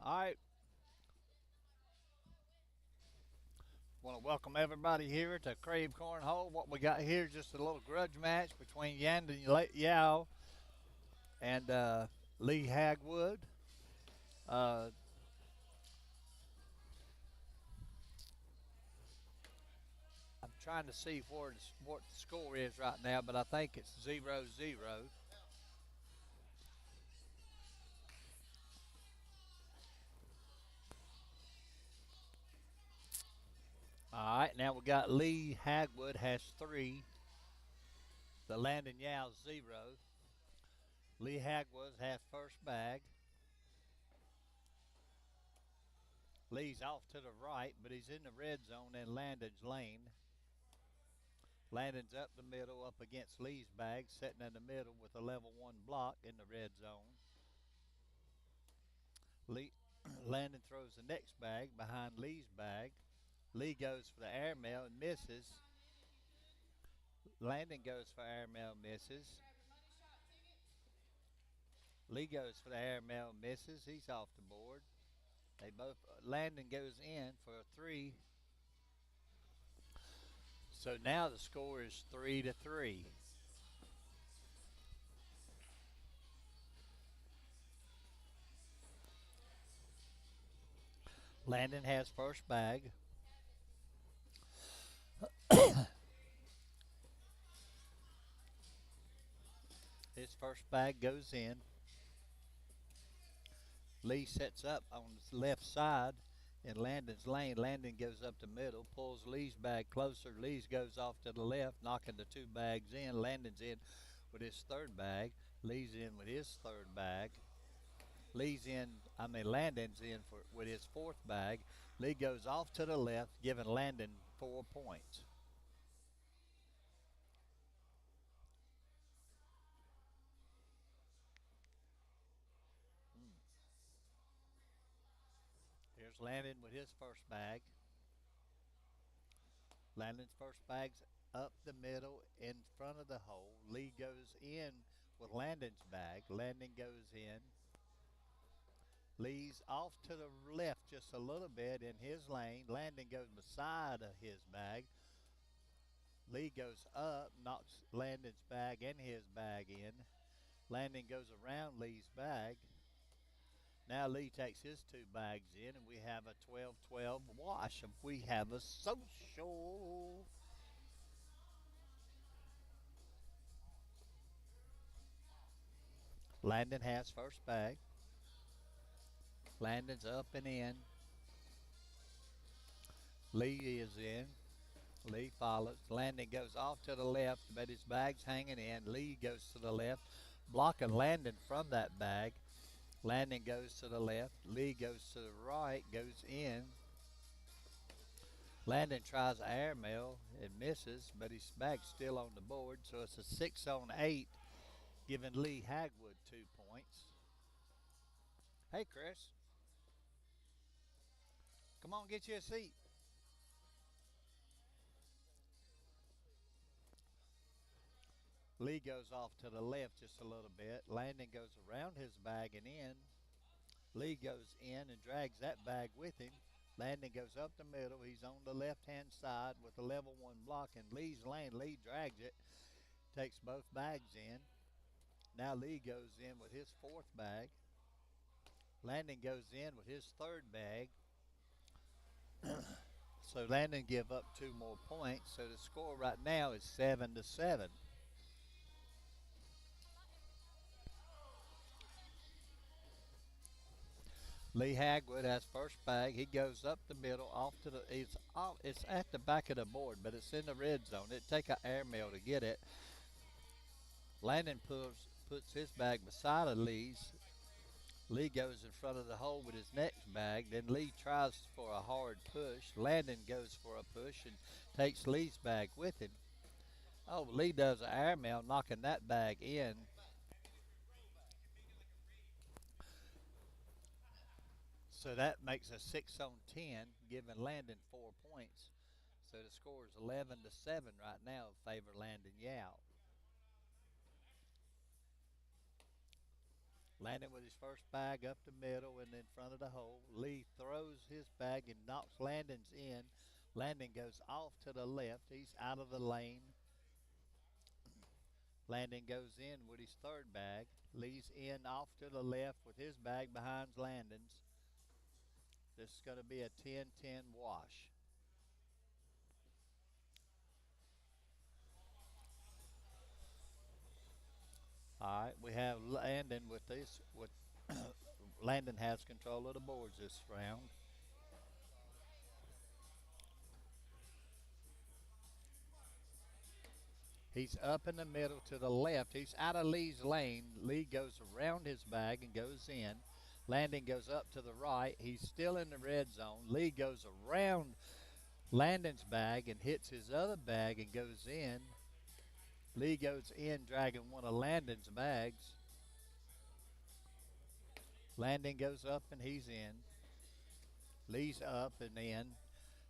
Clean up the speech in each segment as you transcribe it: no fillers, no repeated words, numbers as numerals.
All right. Want to welcome everybody here to Krave Cornhole. What we got here is just a little grudge match between Yandon Yao and Lee Hagwood. Uh, I'm trying to see what the score is right now, but I think it's 0-0. All right, now we got Lee Hagwood has 3. The Landon Yao 0. Lee Hagwood has first bag. Lee's off to the right, but he's in the red zone in Landon's lane. Landon's up the middle up against Lee's bag, sitting in the middle with a level 1 block in the red zone. Lee, Landon throws the next bag behind Lee's bag. Lee goes for the airmail and misses. Landon goes for airmail, misses. Lee goes for the airmail, misses. He's off the board. They both Landon goes in for a 3. So now the score is 3-3. Landon has first bag. His first bag goes in. Lee sets up on the left side in Landon's lane. Landon goes up the middle, pulls Lee's bag closer. Lee's goes off to the left, knocking the 2 bags in. Landon's in with his third bag. Lee's in with his third bag. Landon's in with his fourth bag. Lee goes off to the left, giving Landon 4 points. Here's Landon with his first bag. Landon's first bag's up the middle in front of the hole. Lee goes in with Landon's bag. Landon goes in. Lee's off to the left just a little bit in his lane. Landon goes beside of his bag. Lee goes up, knocks Landon's bag and his bag in. Landon goes around Lee's bag. Now Lee takes his 2 bags in, and we have a 12-12 wash. We have a social. Landon has first bag. Landon's up and in. Lee is in. Lee follows. Landon goes off to the left, but his bag's hanging in. Lee goes to the left, blocking Landon from that bag. Landon goes to the left. Lee goes to the right, goes in. Landon tries airmail and misses, but his bag's still on the board, so it's a 6-on-8, giving Lee Hagwood 2 points. Hey, Chris, come on, get you a seat. Lee goes off to the left just a little bit. Landon goes around his bag and in. Lee goes in and drags that bag with him. Landon goes up the middle. He's on the left-hand side with the level 1 block in Lee's lane. Lee drags it, takes both bags in. Now Lee goes in with his fourth bag. Landon goes in with his third bag. So Landon give up 2 more points. So the score right now is 7-7. Lee Hagwood has first bag. He goes up the middle, off to the. It's at the back of the board, but it's in the red zone. It'd take an airmail to get it. Landon puts his bag beside of Lee's. Lee goes in front of the hole with his next bag. Then Lee tries for a hard push. Landon goes for a push and takes Lee's bag with him. Oh, Lee does an airmail, knocking that bag in. So that makes a 6-on-10, giving Landon 4 points. So the score is 11-7 right now in favor of Landon Yao. Landon with his first bag up the middle and in front of the hole. Lee throws his bag and knocks Landon's in. Landon goes off to the left. He's out of the lane. Landon goes in with his third bag. Lee's in off to the left with his bag behind Landon's. This is going to be a 10-10 wash. All right, we have Landon with this. With Landon has control of the boards this round. He's up in the middle to the left. He's out of Lee's lane. Lee goes around his bag and goes in. Landon goes up to the right. He's still in the red zone. Lee goes around Landon's bag and hits his other bag and goes in. Lee goes in, dragging one of Landon's bags. Landon goes up and he's in. Lee's up and in.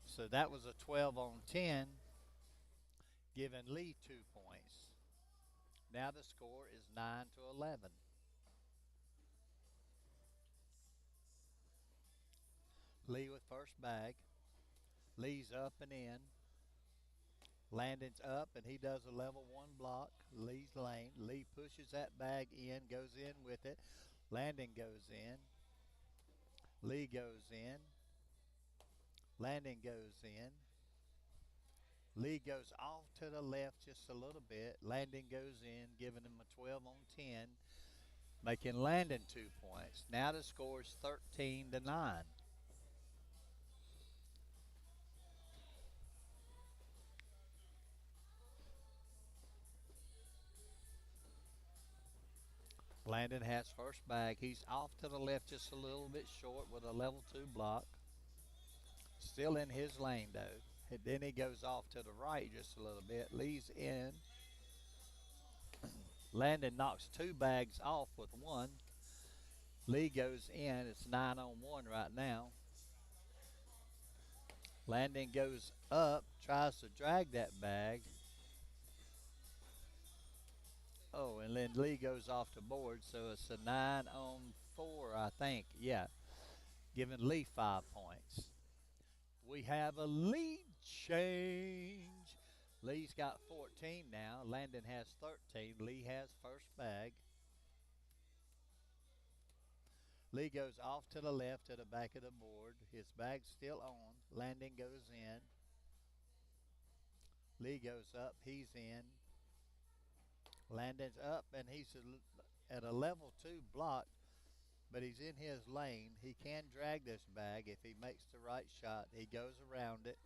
So that was a 12 on 10, giving Lee 2 points. Now the score is 9-11. Lee with first bag. Lee's up and in. Landon's up and he does a level one block. Lee's lane. Lee pushes that bag in, goes in with it. Landon goes in. Lee goes in. Landon goes in. Lee goes off to the left just a little bit. Landon goes in, giving him a 12 on 10, making Landon 2 points. Now the score is 13-9. Landon has first bag. He's off to the left just a little bit short with a level 2 block. Still in his lane though. And then he goes off to the right just a little bit. Lee's in. Landon knocks 2 bags off with one. Lee goes in. It's 9 on 1 right now. Landon goes up, tries to drag that bag. Oh, and then Lee goes off the board, so it's a 9 on 4, I think. Yeah, giving Lee 5 points. We have a lead change. Lee's got 14 now. Landon has 13. Lee has first bag. Lee goes off to the left to the back of the board. His bag's still on. Landon goes in. Lee goes up. He's in. Landon's up, and he's at a level 2 block, but he's in his lane. He can drag this bag if he makes the right shot. He goes around it.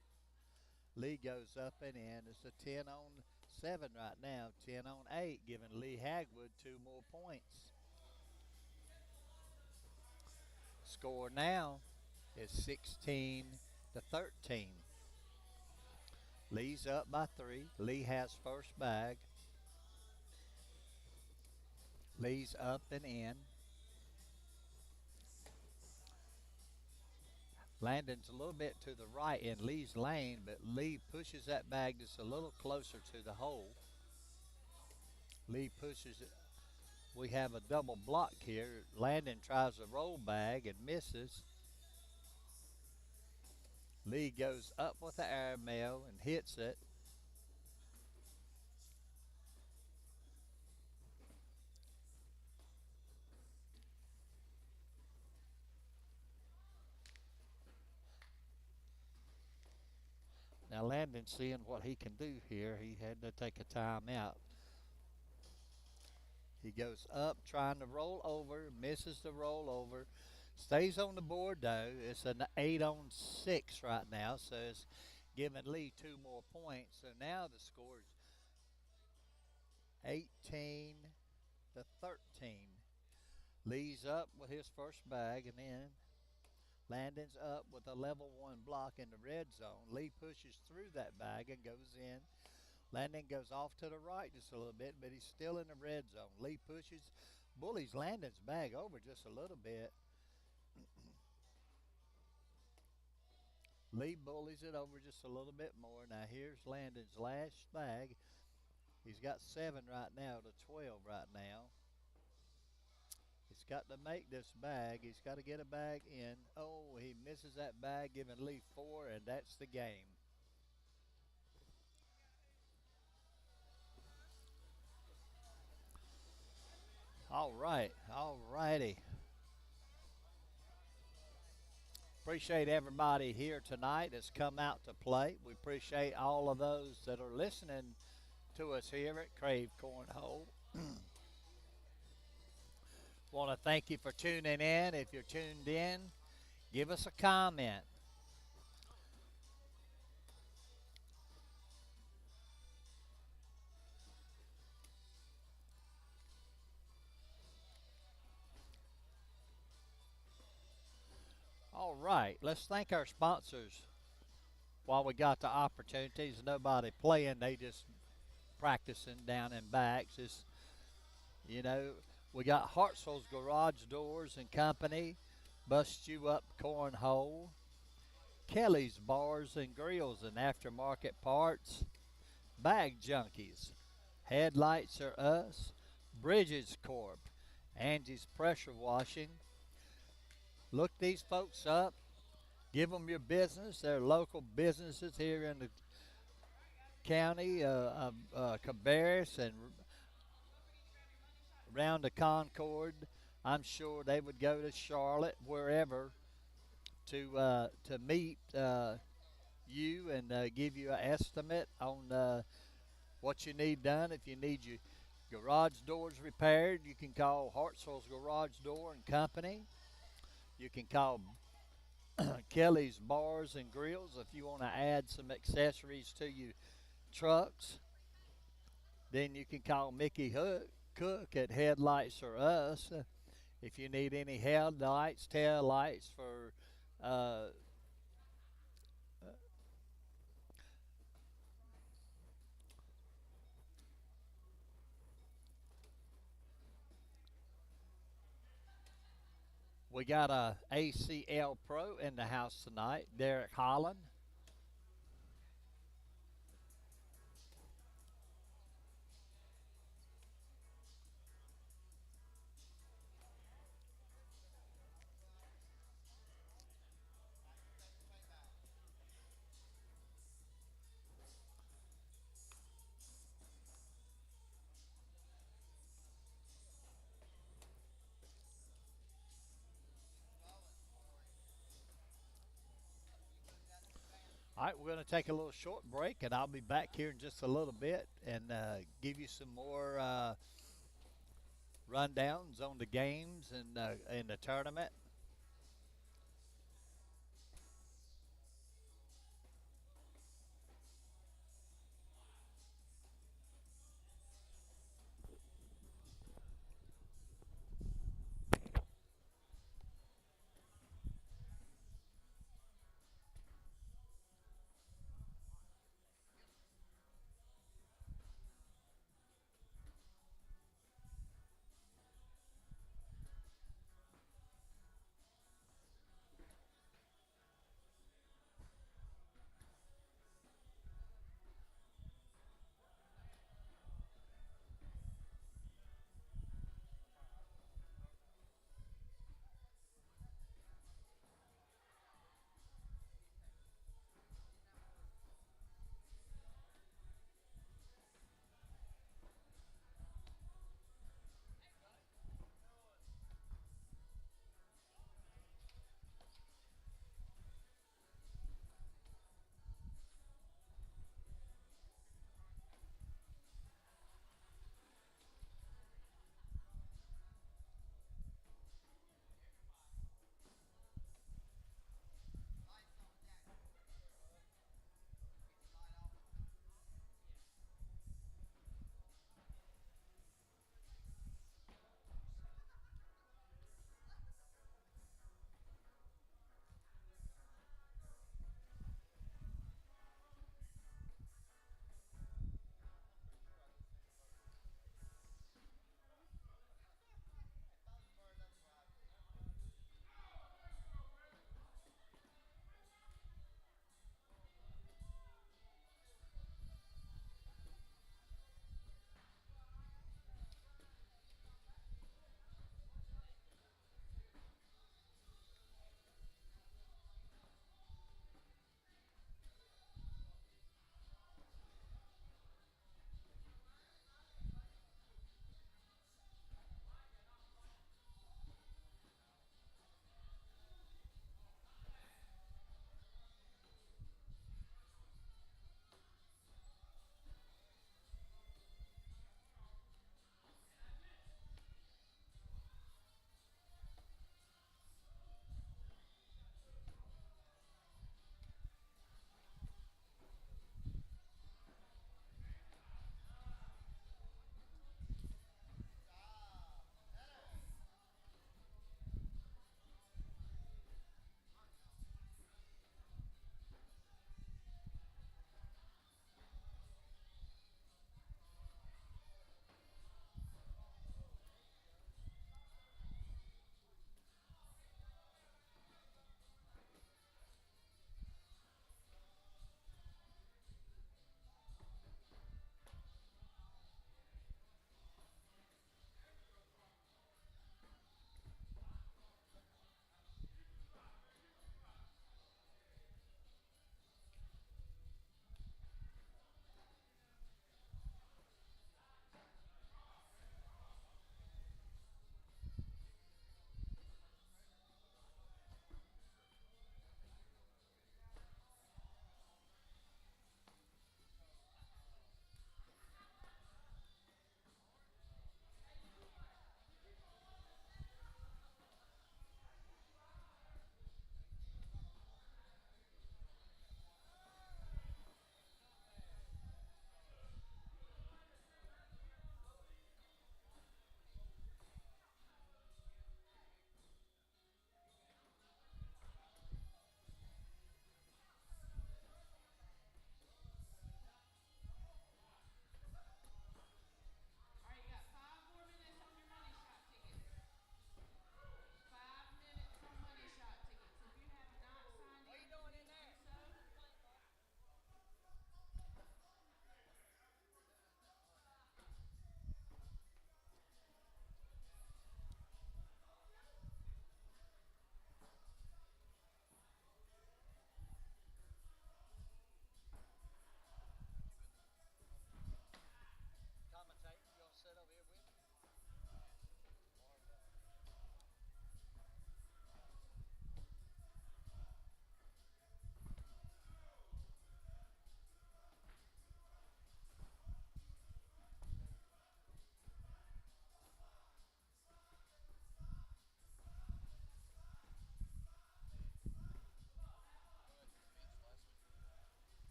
Lee goes up and in. It's a 10 on 7 right now, 10 on 8, giving Lee Hagwood 2 more points. Score now is 16-13. Lee's up by 3. Lee has first bag. Lee's up and in. Landon's a little bit to the right in Lee's lane, but Lee pushes that bag just a little closer to the hole. Lee pushes it. We have a double block here. Landon tries a roll bag and misses. Lee goes up with the airmail and hits it. Now Landon's seeing what he can do here. He had to take a timeout. He goes up trying to roll over, misses the roll over, stays on the board though. It's an 8 on 6 right now, so it's giving Lee 2 more points. So now the score is 18-13. Lee's up with his first bag and in. Landon's up with a level 1 block in the red zone. Lee pushes through that bag and goes in. Landon goes off to the right just a little bit, but he's still in the red zone. Lee pushes, bullies Landon's bag over just a little bit. Lee bullies it over just a little bit more. Now here's Landon's last bag. He's got 7 right now to 12 right now. It's got to make this bag. He's got to get a bag in. Oh, he misses that bag, giving Lee four, and that's the game. All right, all righty. Appreciate everybody here tonight that's come out to play. We appreciate all of those that are listening to us here at Crave Cornhole. Want to thank you for tuning in. If you're tuned in, give us a comment. All right, let's thank our sponsors while we got the opportunities. Nobody playing, they just practicing down in backs. It's, you know, we got Hartsville's Garage Doors and Company, Bust You Up Cornhole, Kelly's Bars and Grills and Aftermarket Parts, Bag Junkies, Headlights Are Us, Bridges Corp, Angie's Pressure Washing. Look these folks up. Give them your business. They're local businesses here in the county, Cabarrus and around the Concord. I'm sure they would go to Charlotte, wherever, to meet you and give you an estimate on what you need done. If you need your garage doors repaired, you can call Hartsville's Garage Door and Company. You can call Kelly's Bars and Grills if you want to add some accessories to your trucks. Then you can call Mickey Cook at Headlights or Us if you need any headlights, tail lights for. Uh, we got a ACL Pro in the house tonight, Derek Holland. All right, we're going to take a little short break, and I'll be back here in just a little bit and give you some more rundowns on the games and in the tournament.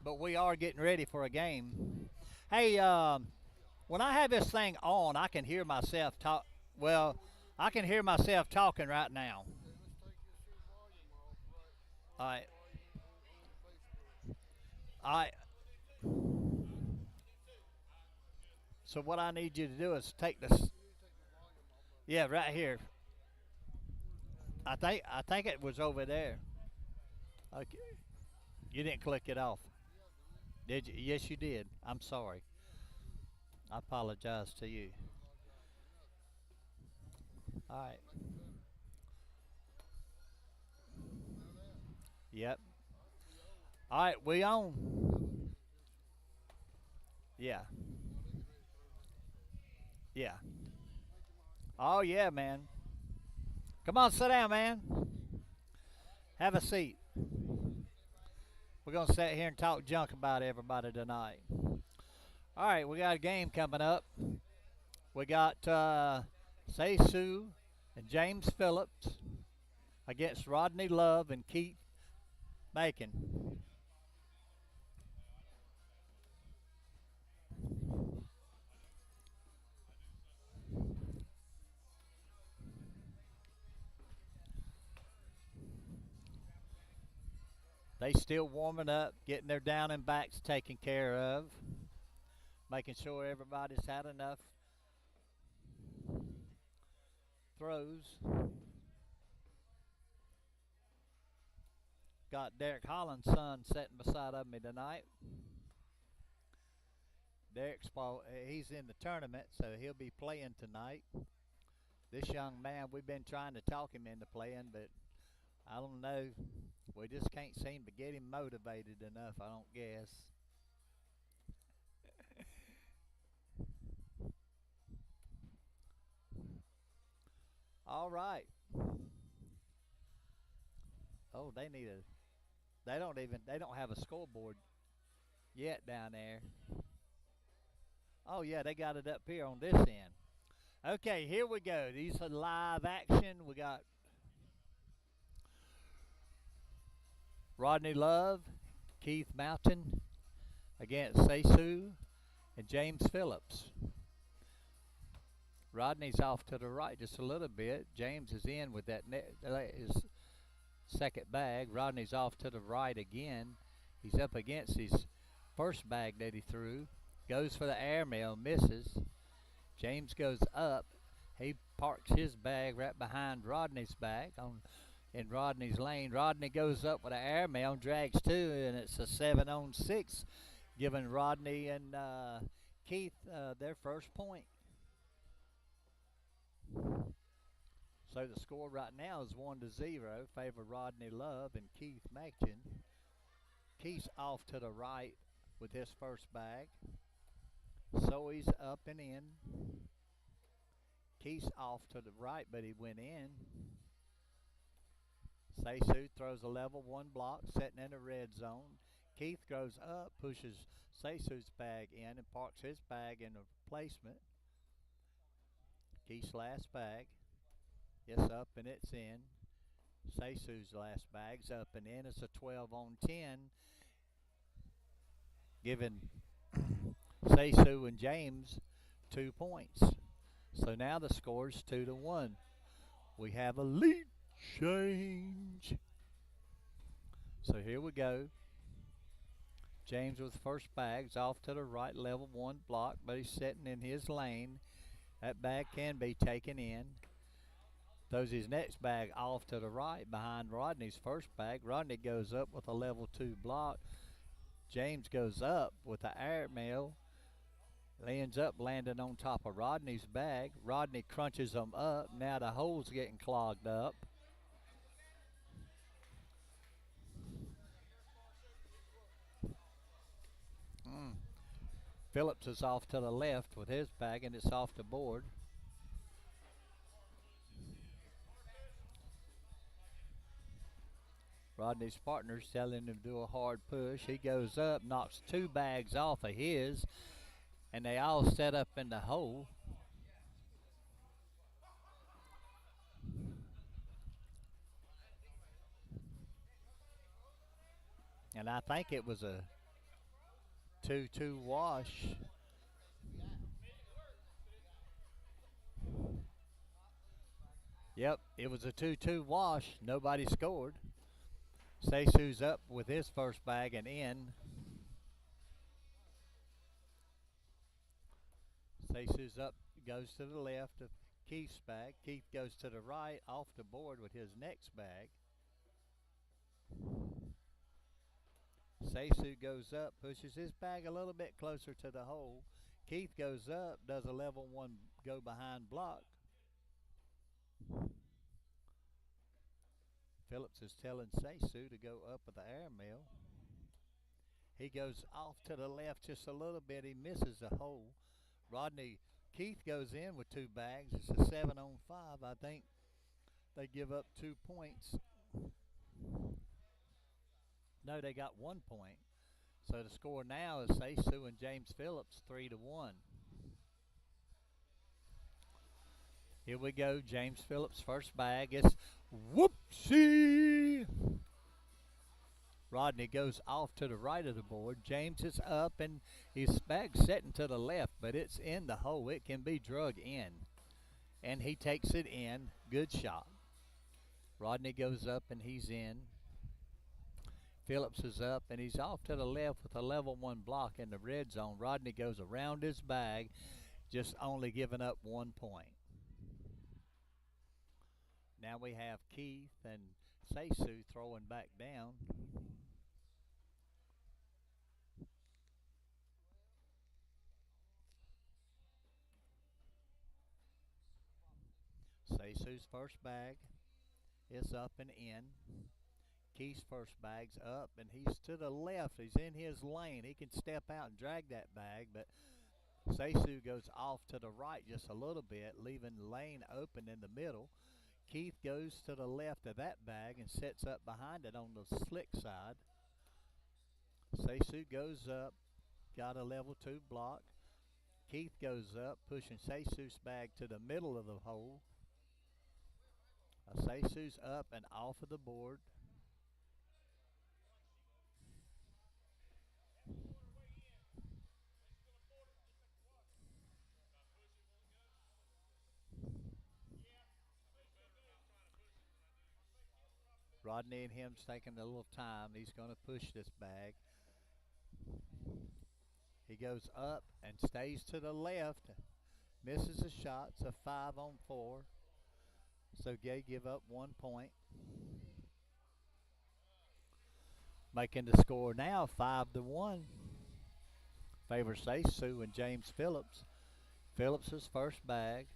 but we are getting ready for a game. Hey, when I have this thing on, I can hear myself talk. Well, I can hear myself talking right now. All right, all right. So what I need you to do is take this. Yeah, right here. I think it was over there. Okay. You didn't click it off, did you? Yes, you did. I'm sorry. I apologize to you. All right. Yep. All right, we on. Yeah. Yeah. Oh yeah, man. Come on, sit down, man. Have a seat. We're gonna sit here and talk junk about everybody tonight. All right, we got a game coming up. We got Say Sue and James Phillips against Rodney Love and Keith Macon. They still warming up, getting their down and backs taken care of, making sure everybody's had enough throws. Got Derek Holland's son sitting beside of me tonight. He's in the tournament, so he'll be playing tonight. This young man, we've been trying to talk him into playing, but I don't know. We just can't seem to get him motivated enough, I don't guess. All right. Oh, they don't have a scoreboard yet down there. Oh yeah, they got it up here on this end. Okay, here we go. These are live action. We got Rodney Love, Keith Mountain against Sesu and James Phillips. Rodney's off to the right just a little bit. James is in with his second bag. Rodney's off to the right again. He's up against his first bag that he threw. Goes for the airmail, misses. James goes up. He parks his bag right behind Rodney's bag in Rodney's lane. Rodney goes up with an airmail, drags two, and it's a 7-on-6, giving Rodney and Keith their first point. So the score right now is 1-0, favor Rodney Love and Keith Machen. Keith's off to the right with his first bag. So he's up and in. Keith's off to the right, but he went in. Sesu throws a level one block, setting in the red zone. Keith goes up, pushes Sesu's bag in, and parks his bag in the placement. Keith's last bag. It's up and it's in. Sesu's last bag's up and in. It's a 12-on-10, giving Sesu and James 2 points. So now the score's 2-1. We have a lead change. So here we go. James with the first bag's off to the right, level one block, but he's sitting in his lane. That bag can be taken in. Throws his next bag off to the right behind Rodney's first bag. Rodney goes up with a level two block. James goes up with the airmail. Ends up landing on top of Rodney's bag. Rodney crunches them up. Now the hole's getting clogged up. Phillips is off to the left with his bag, and it's off the board. Rodney's partner's telling him to do a hard push. He goes up, knocks two bags off of his, and they all set up in the hole. And I think it was a 2-2 wash. Yep, it was a 2-2 wash. Nobody scored. Seisu's up with his first bag and in. Seisu's up, goes to the left of Keith's bag. Keith goes to the right, off the board with his next bag. Seisu goes up, pushes his bag a little bit closer to the hole. Keith goes up, does a level one go behind block. Phillips is telling Seisu to go up with the airmail. He goes off to the left just a little bit. He misses the hole. Keith goes in with two bags. It's a 7-on-5. I think they give up 2 points. No, they got 1 point. So the score now is Seisu and James Phillips 3-1. Here we go. James Phillips' first bag. It's whoopsie. Rodney goes off to the right of the board. James is up and his bag's setting to the left, but it's in the hole. It can be drug in. And he takes it in. Good shot. Rodney goes up and he's in. Phillips is up and he's off to the left with a level one block in the red zone. Rodney goes around his bag, just only giving up 1 point. Now we have Keith and Seisu throwing back down. Seisu's first bag is up and in. Keith's first bag's up and he's to the left. He's in his lane. He can step out and drag that bag, but Seisu goes off to the right just a little bit, leaving the lane open in the middle. Keith goes to the left of that bag and sets up behind it on the slick side. Seisu goes up, got a level 2 block. Keith goes up, pushing Seisu's bag to the middle of the hole. Seisu's up and off of the board. Rodney and him's taking a little time. He's going to push this bag. He goes up and stays to the left. Misses a shot. It's a 5-on-4. So they give up 1 point. Making the score now 5-1. Favors Seisu and James Phillips. Phillips's first bag.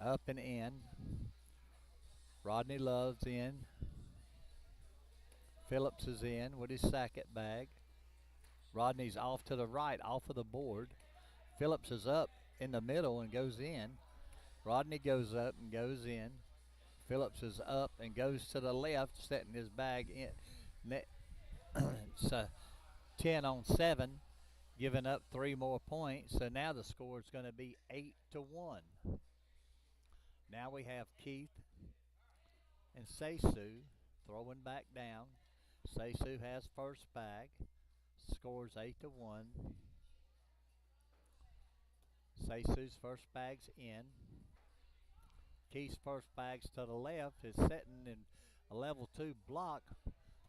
Up and in. Rodney Love's in. Phillips is in with his second bag. Rodney's off to the right, off of the board. Phillips is up in the middle and goes in. Rodney goes up and goes in. Phillips is up and goes to the left, setting his bag in. It's a 10-on-7, giving up 3 more points. So now the score is going to be 8-1. Now we have Keith and Seisu throwing back down. Seisu has first bag. Scores 8-1. Seisu's first bag's in. Keith's first bag's to the left, is setting in a level 2 block,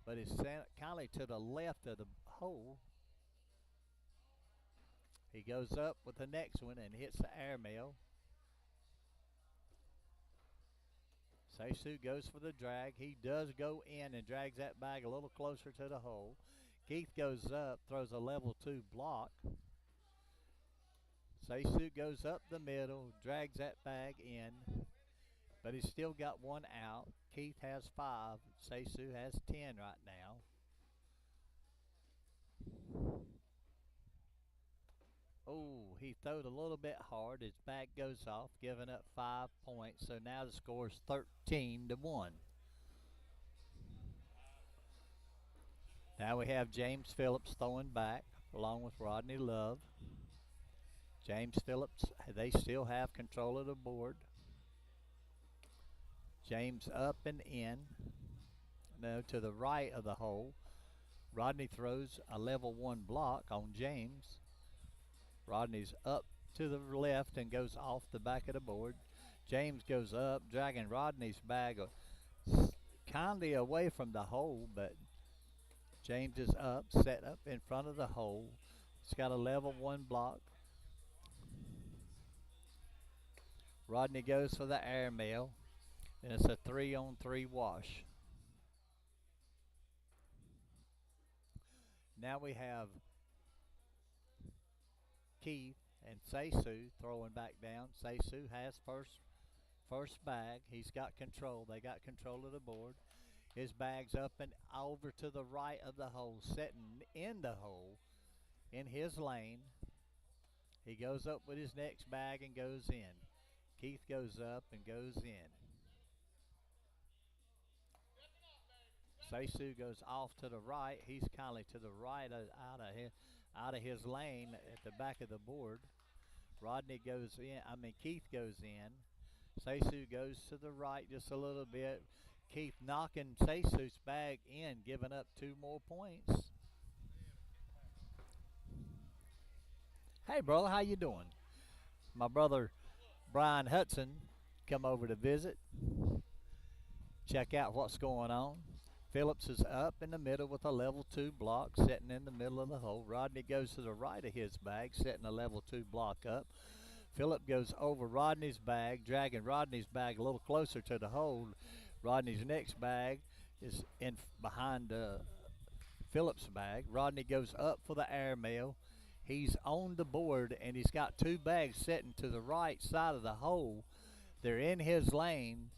but it's kind of to the left of the hole. He goes up with the next one and hits the airmail. Seisu goes for the drag. He does go in and drags that bag a little closer to the hole. Keith goes up, throws a level 2 block. Seisu goes up the middle, drags that bag in, but he's still got 1 out. Keith has 5. Seisu has 10 right now. Oh, he throwed a little bit hard. His bag goes off, giving up 5 points. So now the score is 13-1. Now we have James Phillips throwing back along with Rodney Love. James Phillips, they still have control of the board. James up and in. No, to the right of the hole. Rodney throws a level one block on James. Rodney's up to the left and goes off the back of the board. James goes up, dragging Rodney's bag kindly away from the hole, but James is up, set up in front of the hole. It's got a level one block. Rodney goes for the airmail, and it's a 3-on-3 wash. Now we have Keith and Seisu throwing back down. Seisu has first bag. He's got control. They got control of the board. His bag's up and over to the right of the hole, setting in the hole in his lane. He goes up with his next bag and goes in. Keith goes up and goes in. Seisu goes off to the right. He's kindly to the right out of his lane at the back of the board. Rodney goes in. Keith goes in. Seisu goes to the right just a little bit. Keith knocking Seisu's bag in, giving up 2 more points. Hey, brother, how you doing? My brother Brian Hudson come over to visit, check out what's going on. Phillips is up in the middle with a level 2 block, sitting in the middle of the hole. Rodney goes to the right of his bag, setting a level 2 block up. Phillip goes over Rodney's bag, dragging Rodney's bag a little closer to the hole. Rodney's next bag is in behind Phillip's bag. Rodney goes up for the airmail. He's on the board, and he's got 2 bags sitting to the right side of the hole. They're in his lane.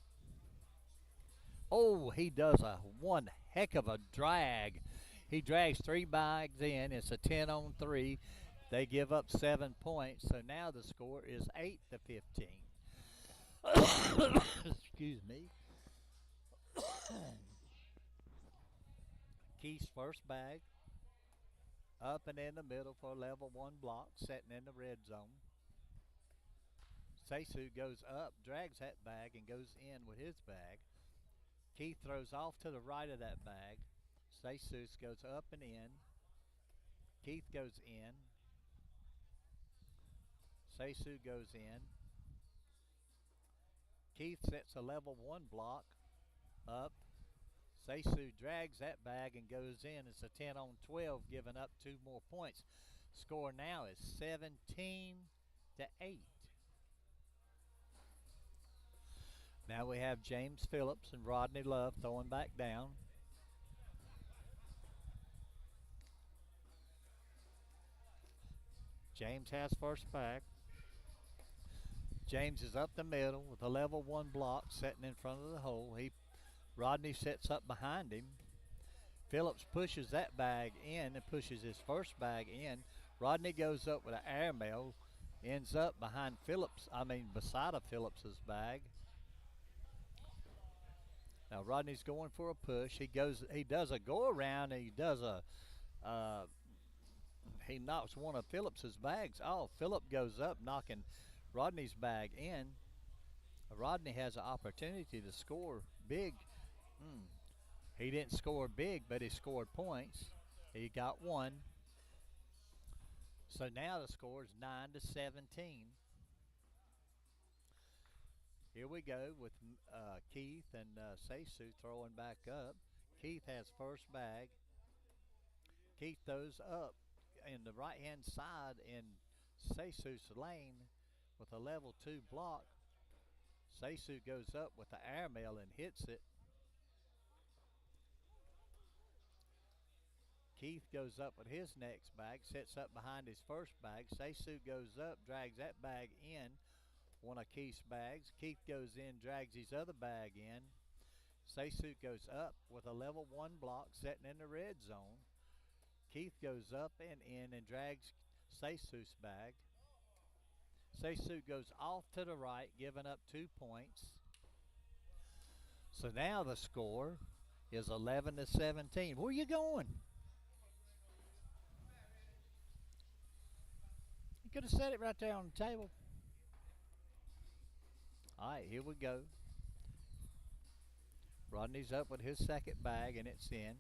Oh, he does one heck of a drag. He drags 3 bags in. It's a 10-on-3. They give up 7 points, so now the score is 8-15. Excuse me. Keith's first bag, up and in the middle for a level 1 block, setting in the red zone. Seisu goes up, drags that bag, and goes in with his bag. Keith throws off to the right of that bag. Seisu goes up and in. Keith goes in. Seisu goes in. Keith sets a level 1 block up. Seisu drags that bag and goes in. It's a 10-on-12, giving up 2 more points. Score now is 17-8. Now we have James Phillips and Rodney Love throwing back down. James has first bag. James is up the middle with a level 1 block setting in front of the hole. Rodney sets up behind him. Phillips pushes that bag in and pushes his first bag in. Rodney goes up with an airmail, ends up beside of Phillips's bag. Now Rodney's going for a push. He does a go around, and he knocks one of Phillips's bags off. Phillip goes up, knocking Rodney's bag in. Rodney has an opportunity to score big. He didn't score big, but he scored points. He got 1. So now the score is 9-17. Here we go with Keith and Seisu throwing back up. Keith has first bag. Keith throws up in the right-hand side in Seisu's lane with a level 2 block. Seisu goes up with the airmail and hits it. Keith goes up with his next bag, sets up behind his first bag. Seisu goes up, drags that bag in, one of Keith's bags. Keith goes in, drags his other bag in. Seisu goes up with a level 1 block, setting in the red zone. Keith goes up and in and drags Seisu's bag. Seisu goes off to the right, giving up 2 points. So now the score is 11-17. Where are you going? You could have set it right there on the table. All right, here we go. Rodney's up with his second bag, and it's in.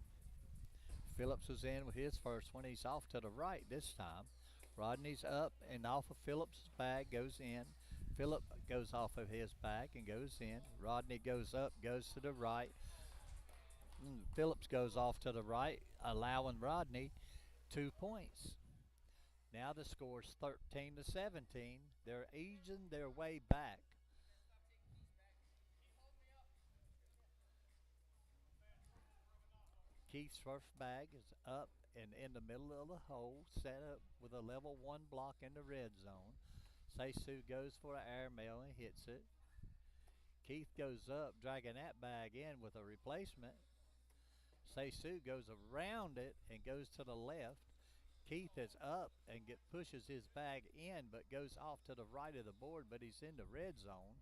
Phillips was in with his first one. He's off to the right this time. Rodney's up and off of Phillips' bag, goes in. Phillip goes off of his bag and goes in. Rodney goes up, goes to the right. Phillips goes off to the right, allowing Rodney 2 points. Now the score's 13-17. They're easing their way back. Keith's first bag is up and in the middle of the hole, set up with a level 1 block in the red zone. Seisu goes for an airmail and hits it. Keith goes up, dragging that bag in with a replacement. Seisu goes around it and goes to the left. Keith is up and pushes his bag in, but goes off to the right of the board, but he's in the red zone.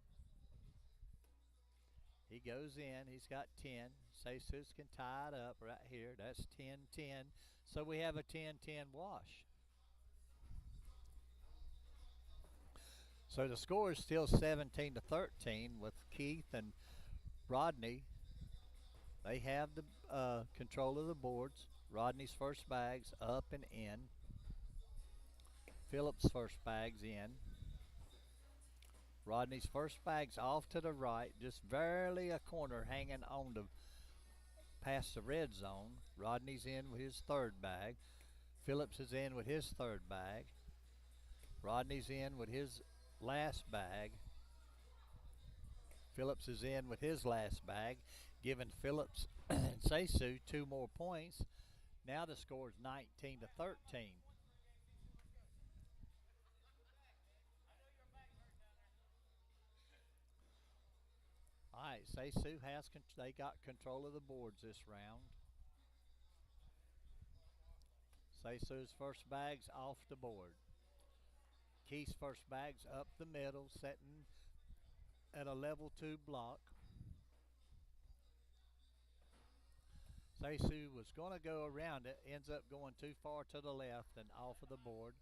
He goes in. He's got 10. Seisus can tie it up right here. That's 10-10. So we have a 10-10 wash. So the score is still 17-13 with Keith and Rodney. They have the control of the boards. Rodney's first bag's up and in. Phillips' first bag's in. Rodney's first bag's off to the right, just barely a corner hanging on to past the red zone. Rodney's in with his third bag. Phillips is in with his third bag. Rodney's in with his last bag. Phillips is in with his last bag, giving Phillips and Seisu 2 more points. Now the score is 19-13. All right, Seisu they got control of the boards this round. Seisu's first bag's off the board. Keith's first bag's up the middle, setting at a level 2 block. Seisu was going to go around it, ends up going too far to the left and off of the board.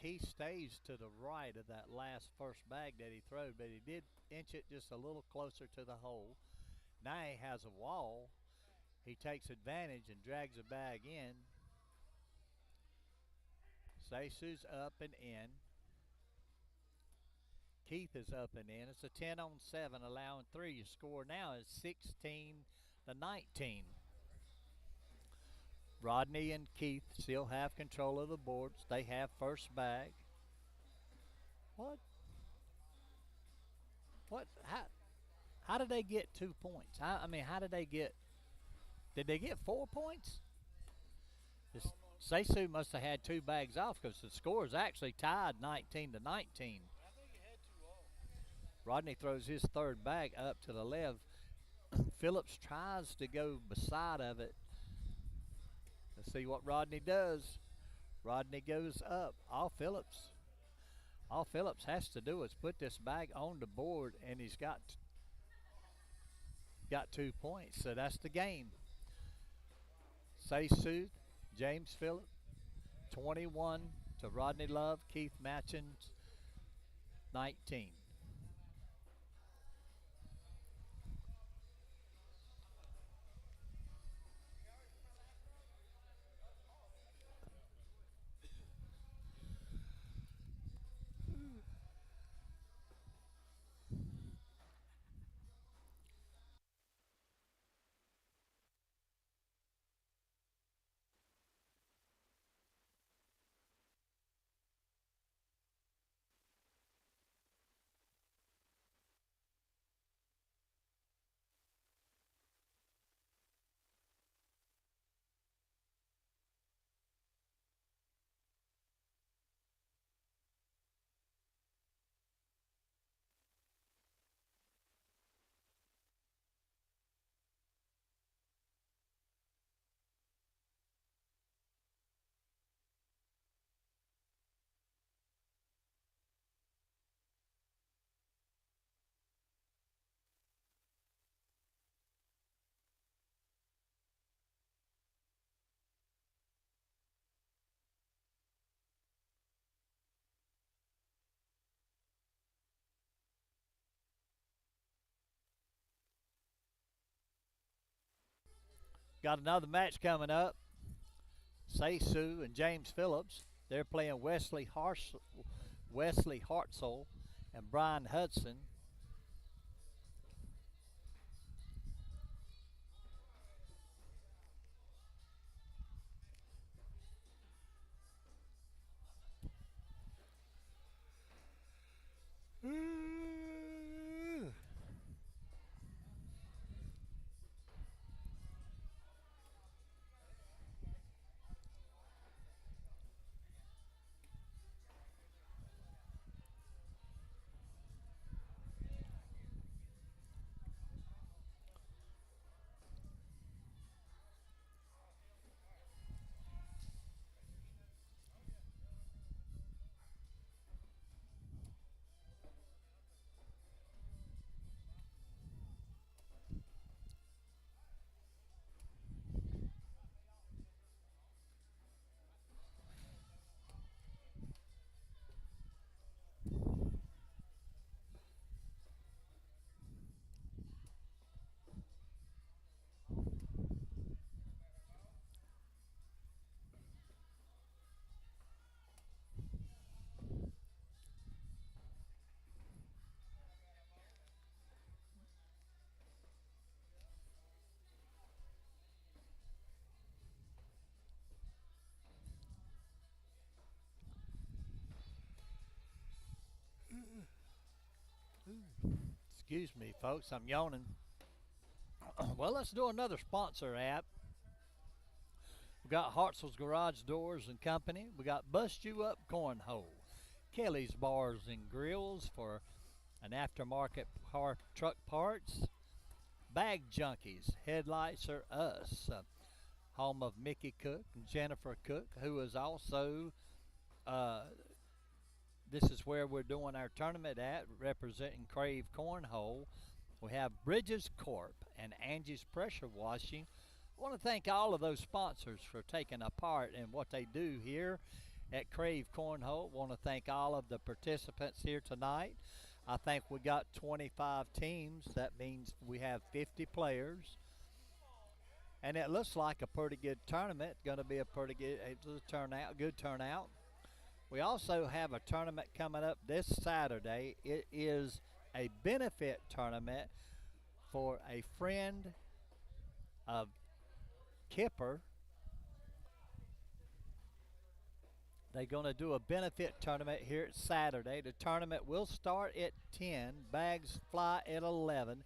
Keith stays to the right of that last first bag that he threw, but he did inch it just a little closer to the hole. Now he has a wall. He takes advantage and drags the bag in. Seisu's up and in. Keith is up and in. It's a 10-on-7, allowing 3. Your score now is 16-19. Rodney and Keith still have control of the boards. They have first bag. What? What? How did they get 2 points? I mean, how did they get? Did they get 4 points? Seisu must have had 2 bags off because the score is actually tied 19-19. Rodney throws his third bag up to the left. Phillips tries to go beside of it. Let's see what Rodney does. Rodney goes up. All Phillips has to do is put this bag on the board, and he's got 2 points. So that's the game. Seisu, James Phillips, 21 to Rodney Love, Keith Matchins, 19. Got another match coming up. Say Sue and James Phillips. They're playing Wesley Hartzell and Brian Hudson. Excuse me, folks, I'm yawning. Well, let's do another sponsor app. We got Hartzell's Garage Doors and Company. We got Bust You Up Cornhole. Kelly's Bars and Grills for an aftermarket truck parts. Bag Junkies. Headlights Are Us. Home of Mickey Cook and Jennifer Cook, who is also, uh, this is where we're doing our tournament at, representing Krave Cornhole. We have Bridges Corp and Angie's Pressure Washing. I want to thank all of those sponsors for taking a part in what they do here at Krave Cornhole. I want to thank all of the participants here tonight. I think we got 25 teams. That means we have 50 players. And it looks like a pretty good tournament. Going to be a pretty good good turnout. We also have a tournament coming up this Saturday. It is a benefit tournament for a friend of Kipper. They're going to do a benefit tournament here at Saturday. The tournament will start at 10. Bags fly at 11.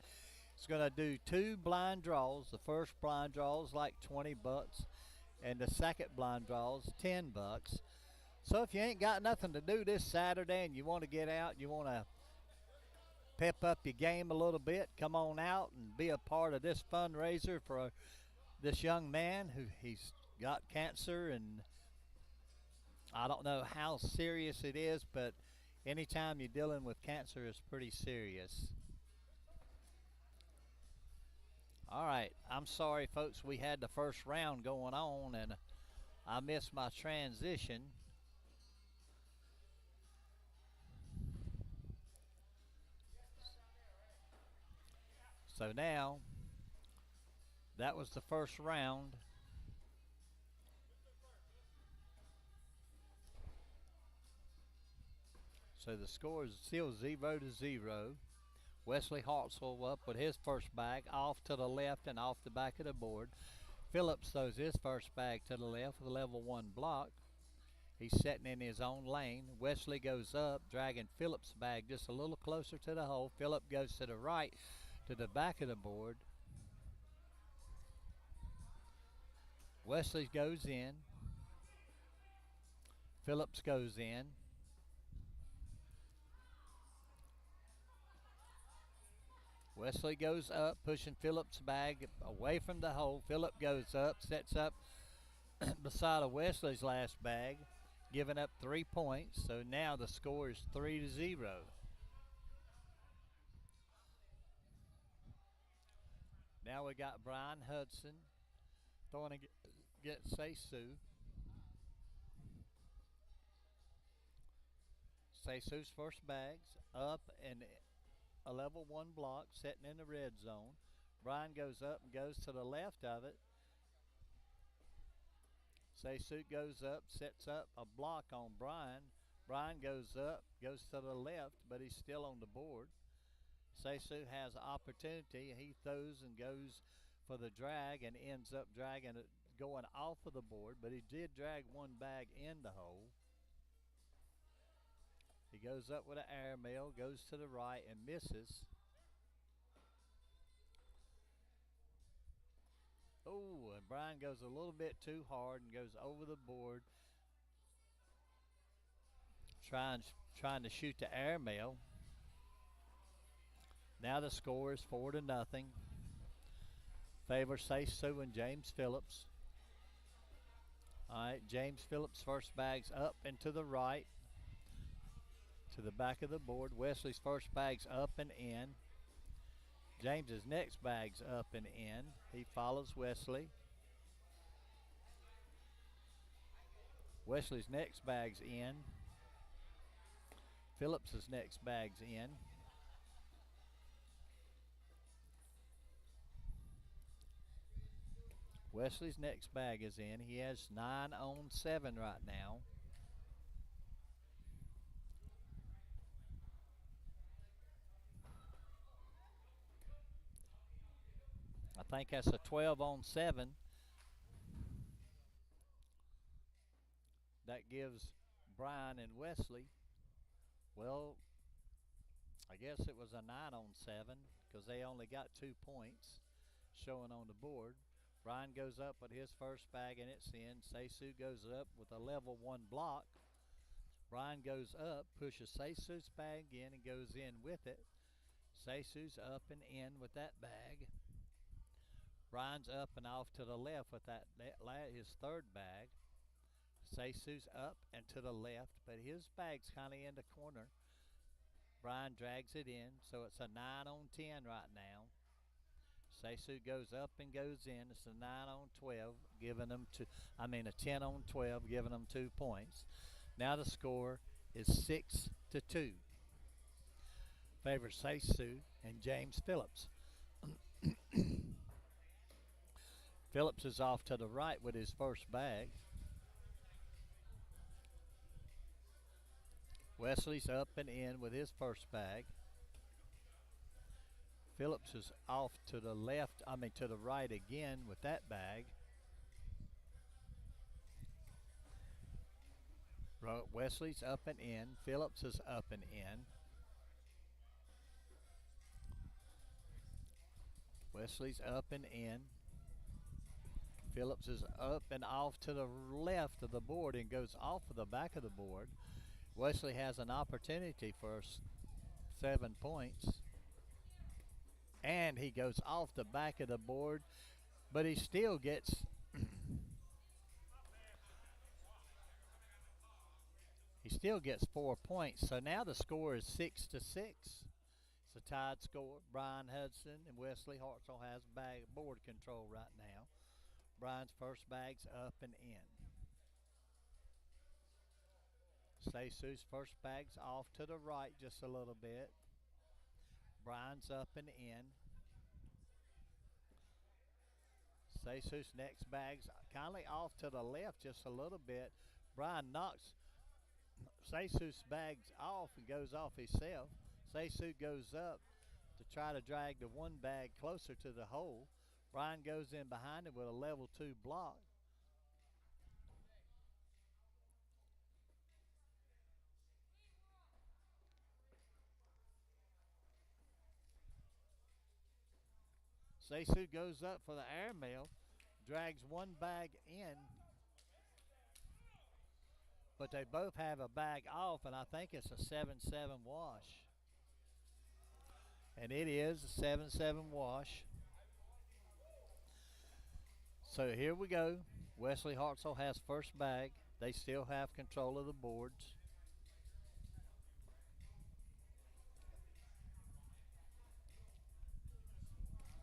It's going to do 2 blind draws. The first blind draw is like 20 bucks, and the second blind draw is 10 bucks. So if you ain't got nothing to do this Saturday and you want to get out, you want to pep up your game a little bit, come on out and be a part of this fundraiser for this young man who he's got cancer, and I don't know how serious it is, but anytime you're dealing with cancer, it's pretty serious. All right, I'm sorry, folks. We had the first round going on, and I missed my transition. So now, that was the first round. So the score is still 0-0. Wesley Hartzell up with his first bag off to the left and off the back of the board. Phillips throws his first bag to the left with a level 1 block. He's setting in his own lane. Wesley goes up, dragging Phillips' bag just a little closer to the hole. Phillip goes to the right to the back of the board. Wesley goes in. Phillips goes in. Wesley goes up, pushing Phillips' bag away from the hole. Phillip goes up, sets up beside of Wesley's last bag, giving up 3 points. So now the score is 3-0. Now we got Brian Hudson throwing against Seisu. Seisu's first bags up and a level 1 block, setting in the red zone. Brian goes up and goes to the left of it. Say Suit goes up, sets up a block on Brian. Brian goes up, goes to the left, but he's still on the board. Say Suit has an opportunity. He throws and goes for the drag and ends up dragging it, going off of the board, but he did drag one bag in the hole. He goes up with an airmail, goes to the right and misses. Oh, and Brian goes a little bit too hard and goes over the board, trying to shoot the airmail. Now the score is 4-0. Favor Say Sue and James Phillips. All right, James Phillips' first bag's up and to the right, to the back of the board. Wesley's first bag's up and in. James's next bag's up and in. He follows Wesley. Wesley's next bag's in. Phillips's next bag's in. Wesley's next bag is in. He has 9 on 7 right now. I think that's a 12 on 7. That gives Brian and Wesley, well, I guess it was a 9 on 7 because they only got 2 points showing on the board. Brian goes up with his first bag and it's in. Seisu goes up with a level 1 block. Brian goes up, pushes Seisu's bag in and goes in with it. Seisu's up and in with that bag. Brian's up and off to the left with his third bag. Seisu's up and to the left, but his bag's kind of in the corner. Brian drags it in, so it's a 9 on 10 right now. Seisu goes up and goes in. It's a 9 on 12, giving them a 10 on 12, giving them 2 points. Now the score is 6-2. Favors Seisu and James Phillips. Phillips is off to the right with his first bag. Wesley's up and in with his first bag. Phillips is off to the to the right again with that bag. Wesley's up and in. Phillips is up and in. Wesley's up and in. Phillips is up and off to the left of the board and goes off of the back of the board. Wesley has an opportunity for 7 points. And he goes off the back of the board, but he still gets he still gets 4 points. So now the score is 6-6. It's a tied score. Brian Hudson and Wesley Hartzell has board control right now. Brian's first bag's up and in. Seisu's first bag's off to the right just a little bit. Brian's up and in. Seisu's next bag's kind of off to the left just a little bit. Brian knocks Seisu's bag's off and goes off himself. Seisu goes up to try to drag the one bag closer to the hole. Brian goes in behind him with a level 2 block. Seisu goes up for the airmail, drags one bag in, but they both have a bag off, and I think it's a 7-7 wash. And it is a 7-7 wash. So here we go. Wesley Hartzell has first bag. They still have control of the boards.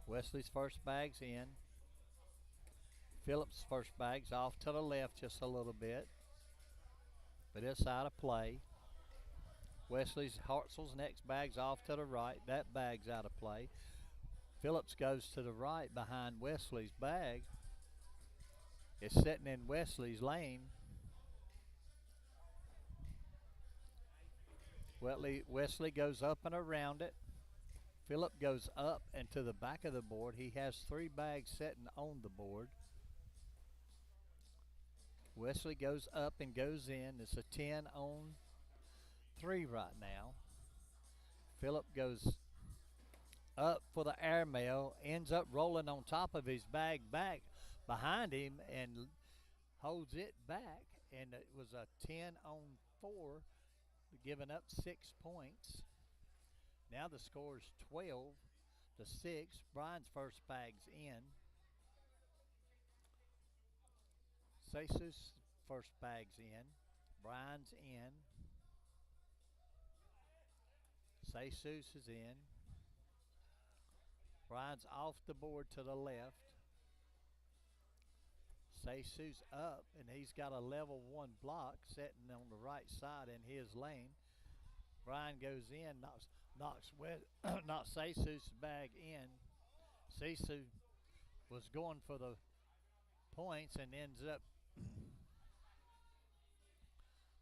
Wesley's first bag's in. Phillips' first bag's off to the left just a little bit, but it's out of play. Wesley's Hartzell's next bag's off to the right. That bag's out of play. Phillips goes to the right behind Wesley's bag. It's sitting in Wesley's lane. Wesley goes up and around it. Philip goes up and to the back of the board. He has 3 bags sitting on the board. Wesley goes up and goes in. It's a 10 on 3 right now. Philip goes up for the airmail, ends up rolling on top of his bag back behind him and holds it back. And it was a 10 on 4, giving up 6 points. Now the score is 12-6. Brian's first bag's in. Jesus' first bag's in. Brian's in. Jesus is in. Brian's off the board to the left. Jesus up, and he's got a level 1 block sitting on the right side in his lane. Brian goes in, knocks Jesus' bag in. Sisu was going for the points and ends up,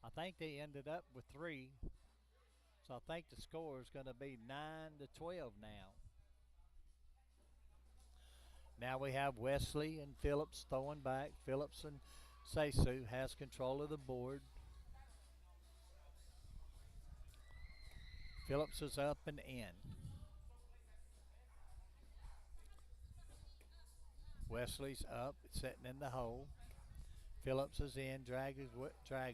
I think they ended up with 3. So I think the score is going to be 9-12 now. Now we have Wesley and Phillips throwing back. Phillips and Sisu has control of the board. Phillips is up and in. Wesley's up, sitting in the hole. Phillips is in, drags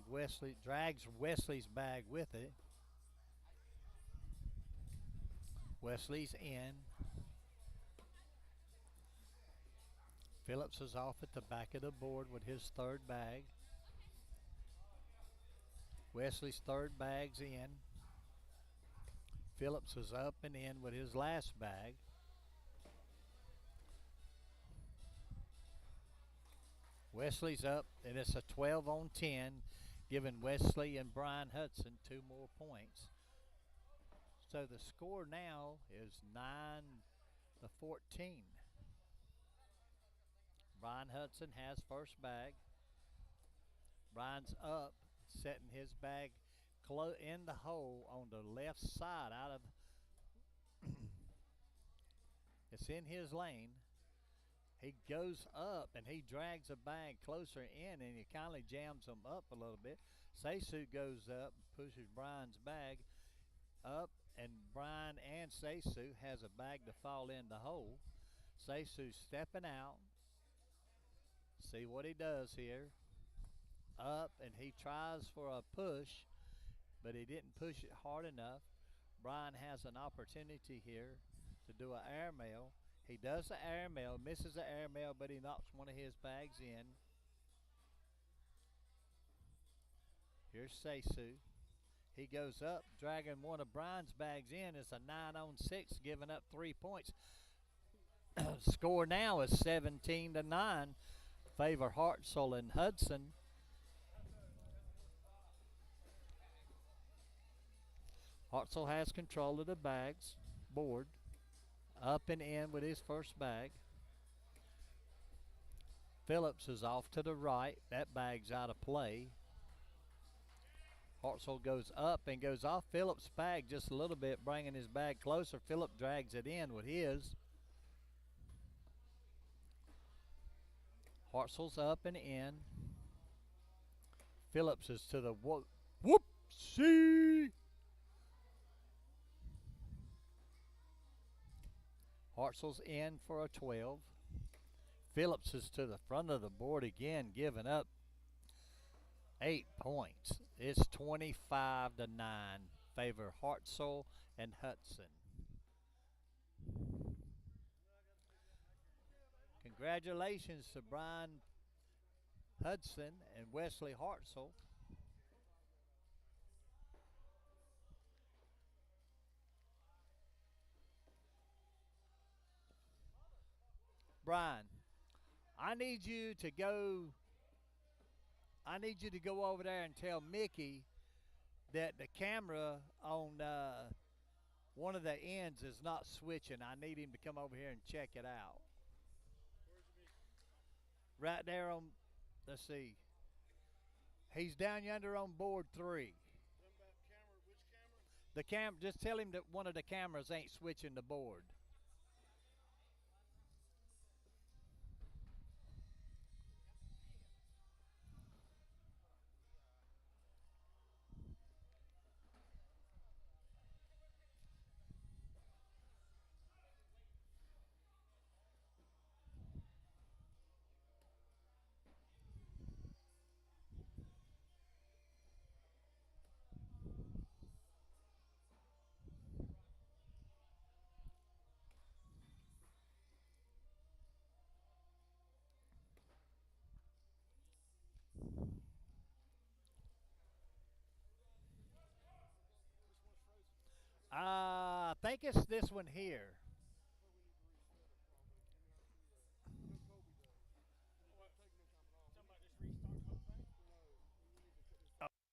Wesley's bag with it. Wesley's in. Phillips is off at the back of the board with his 3rd bag. Wesley's 3rd bag's in. Phillips is up and in with his last bag. Wesley's up, and it's a 12 on 10, giving Wesley and Brian Hudson 2 more points. So the score now is 9-14. Brian Hudson has first bag. Brian's up, setting his bag in the hole on the left side out of it's in his lane. He goes up and he drags a bag closer in, and he kindly jams them up a little bit. Seisu goes up, pushes Brian's bag up, and Brian and Seisu has a bag to fall in the hole. Seisu stepping out. See what he does here. Up, and he tries for a push, but he didn't push it hard enough. Brian has an opportunity here to do an airmail. He does the airmail, misses the airmail, but he knocks one of his bags in. Here's Seisu. He goes up, dragging one of Brian's bags in. It's a 9 on 6, giving up 3 points. Score now is 17-9. Favor Hartzell and Hudson. Hartzell has control of the bags, board. Up and in with his first bag. Phillips is off to the right. That bag's out of play. Hartzell goes up and goes off Phillips' bag just a little bit, bringing his bag closer. Phillips drags it in with his. Hartzell's up and in. Phillips is to the whoopsie. Hartzell's in for a 12. Phillips is to the front of the board again, giving up 8 points. It's 25-9. Favor Hartzell and Hudson. Congratulations to Brian Hudson and Wesley Hartzell. Brian, I need you to go over there and tell Mickey that the camera on one of the ends is not switching. I need him to come over here and check it out. Right there on Let's see. He's down yonder on board 3. Something about camera, which camera? The just tell him that one of the cameras ain't switching the board. Which one's frozen? I think it's this one here. Well, we need to reset it probably. Can you not do that? No, Kobe does. And it doesn't take no time at all. Talking about just restart the whole thing? No, we need to cut this.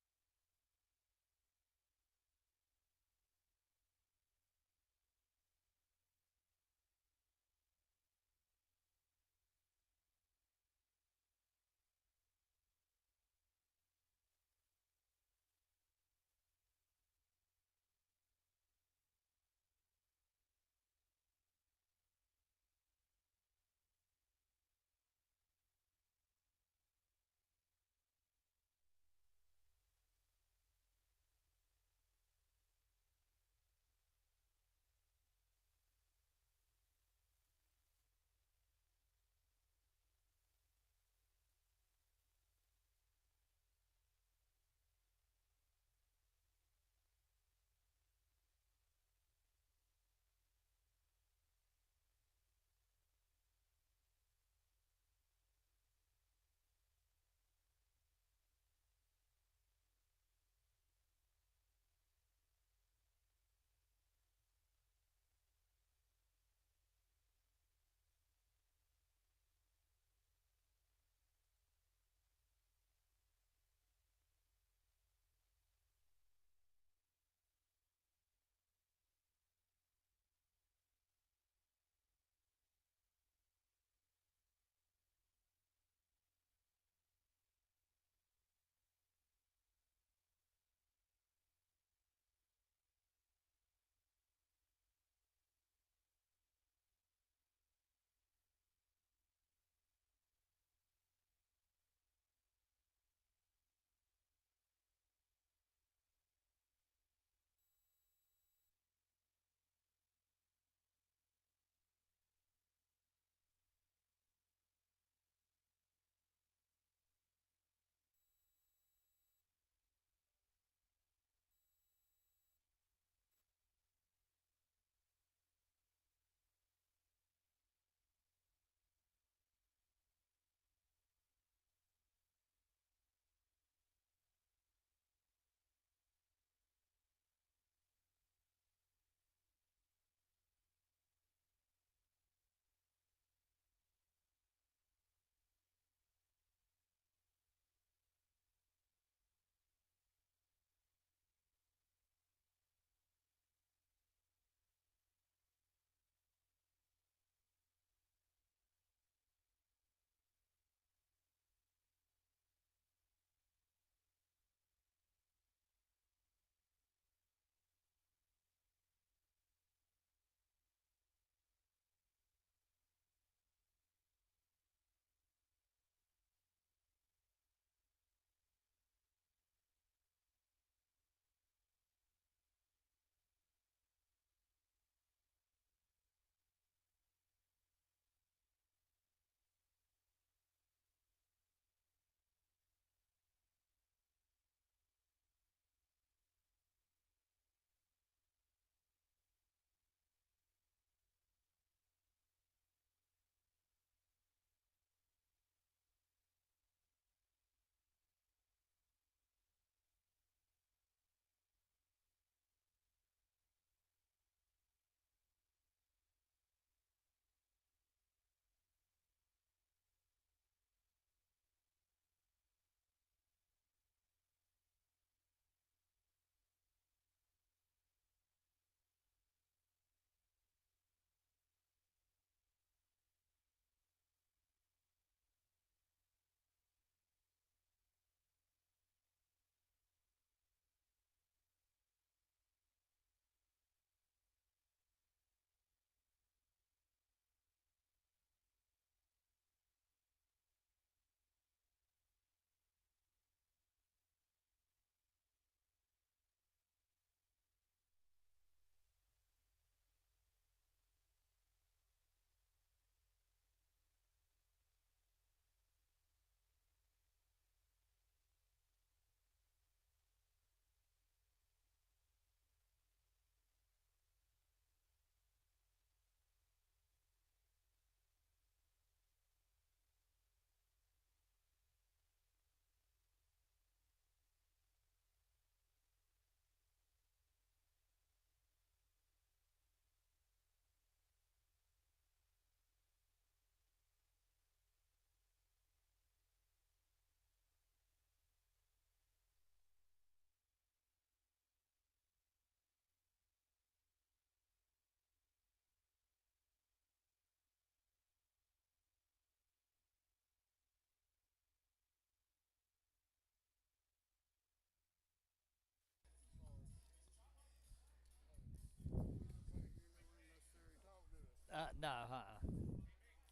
No,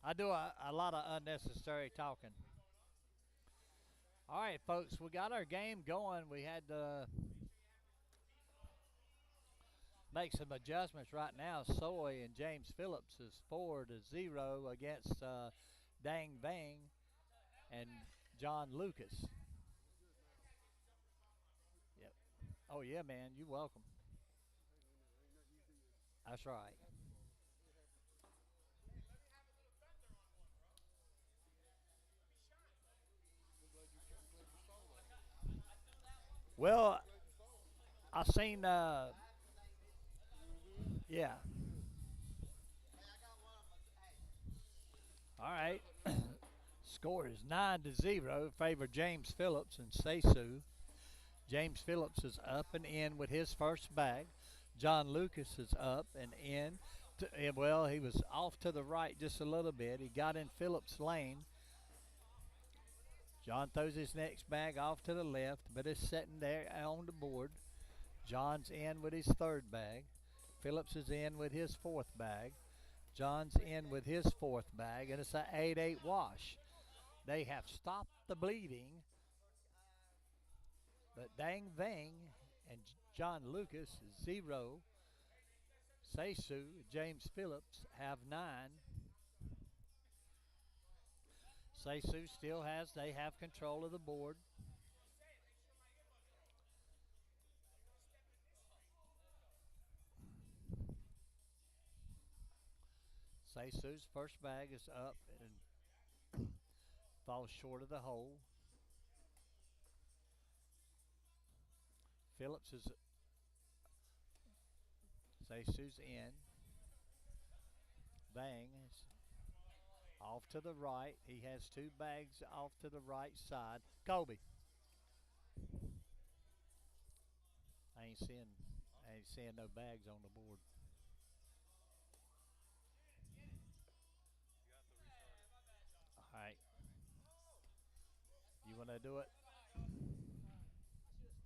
I do a lot of unnecessary talking. All right, folks, we got our game going. We had to make some adjustments right now. Soy and James Phillips is 4-0 against Dang Bang and John Lucas. Yep. Oh yeah, man. You're welcome. That's right. I'm glad you saw that. Well, I'm glad you saw it. I seen. You doing good? Yeah. Good. All What's right. up, man? Score is 9-0 favor James Phillips and Seisu. James Phillips is up and in with his first bag. John Lucas is up and in. Well, he was off to the right just a little bit. He got in Phillips' lane. John throws his next bag off to the left, but it's sitting there on the board. John's in with his third bag. Phillips is in with his fourth bag. John's in with his fourth bag, and it's an 8-8 wash. They have stopped the bleeding, but Dang Vang and John Lucas, 0. Seisu, James Phillips have 9. Seisu still has, they have control of the board. Seisu's first bag is up and falls short of the hole. Phillips is, Seisu's in. Bang is off to the right. He has two bags off to the right side. Kobe. I ain't seeing no bags on the board. All right. You want to do it?